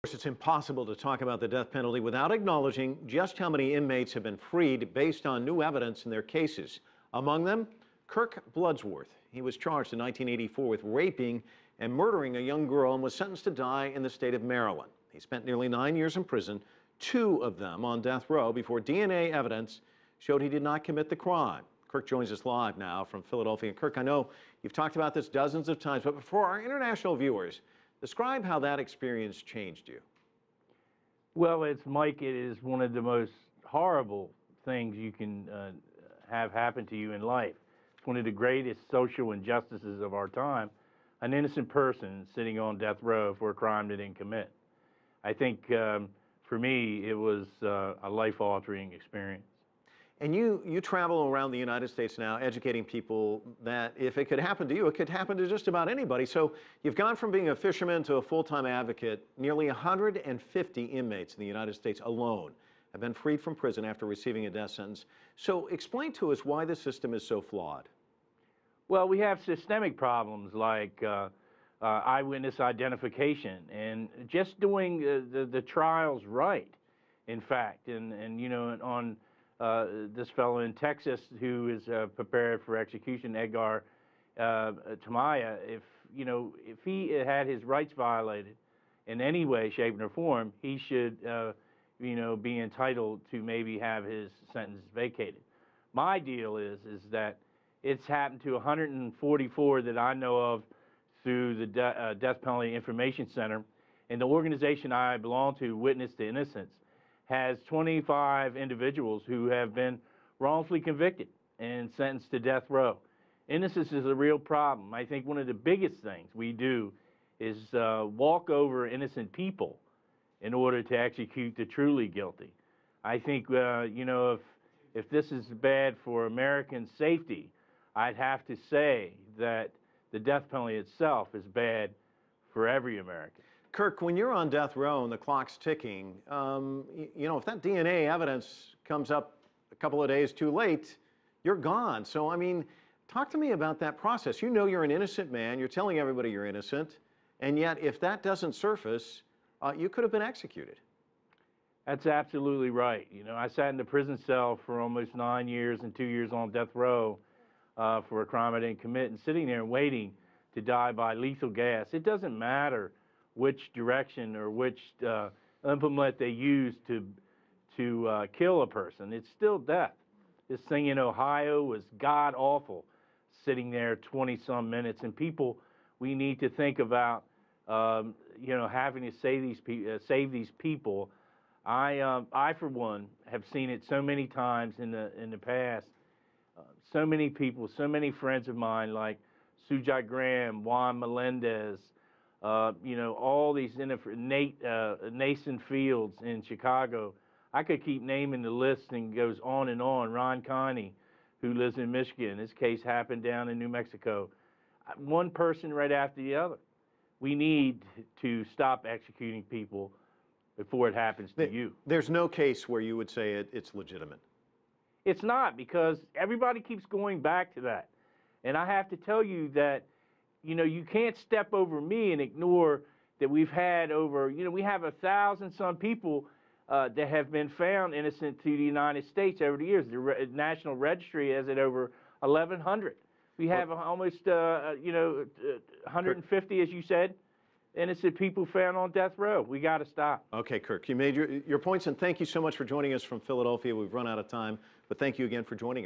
It's impossible to talk about the death penalty without acknowledging just how many inmates have been freed based on new evidence in their cases. Among them, Kirk Bloodsworth. He was charged in 1984 with raping and murdering a young girl and was sentenced to die in the state of Maryland. He spent nearly 9 years in prison, 2 of them on death row, before DNA evidence showed he did not commit the crime. Kirk joins us live now from Philadelphia. And Kirk, I know you've talked about this dozens of times, but for our international viewers, describe how that experience changed you. Well, Mike, it is one of the most horrible things you can have happen to you in life. It's one of the greatest social injustices of our time, an innocent person sitting on death row for a crime they didn't commit. I think for me, it was a life-altering experience. And you travel around the United States now educating people that if it could happen to you, it could happen to just about anybody. So you've gone from being a fisherman to a full-time advocate. Nearly 150 inmates in the United States alone have been freed from prison after receiving a death sentence. So explain to us why the system is so flawed. Well, we have systemic problems like eyewitness identification and just doing the trials right, in fact. And you know, on this fellow in Texas who is prepared for execution, Edgar Tamaya, if he had his rights violated in any way, shape, or form, he should be entitled to maybe have his sentence vacated. My deal is that it's happened to 144 that I know of through the Death Penalty Information Center, and the organization I belong to, Witness to Innocence, has 25 individuals who have been wrongfully convicted and sentenced to death row. Innocence is a real problem. I think one of the biggest things we do is walk over innocent people in order to execute the truly guilty. I think, if this is bad for American safety, I'd have to say that the death penalty itself is bad for every American. Kirk, when you're on death row and the clock's ticking, if that DNA evidence comes up a couple of days too late, you're gone. So, I mean, talk to me about that process. You know you're an innocent man. You're telling everybody you're innocent. And yet, if that doesn't surface, you could have been executed. That's absolutely right. I sat in the prison cell for almost 9 years and 2 years on death row for a crime I didn't commit, and sitting there and waiting to die by lethal gas. It doesn't matter which direction or which implement they use to kill a person. It's still death. This thing in Ohio was god-awful, sitting there 20-some minutes. And people, we need to think about, having to save these people. I, for one, have seen it so mmany times in the past. So many people, so many friends of mine, like Sujai Graham, Juan Melendez, all these Nathan Fields in Chicago. I could keep naming the list and goes on and on. Ron Connie, who lives in Michigan. This case happened down in New Mexico. One person right after the other. We need to stop executing people before it happens to you. There's no case where you would say it's legitimate. It's not, because everybody keeps going back to that. And I have to tell you that you can't step over me and ignore that we've had over, we have 1,000-some people that have been found innocent to the United States over the years. The National Registry has it over 1,100. We have almost, 150, as you said, innocent people found on death row. We got to stop. Okay, Kirk, you made your points, and thank you so much for joining us from Philadelphia. We've run out of time, but thank you again for joining us.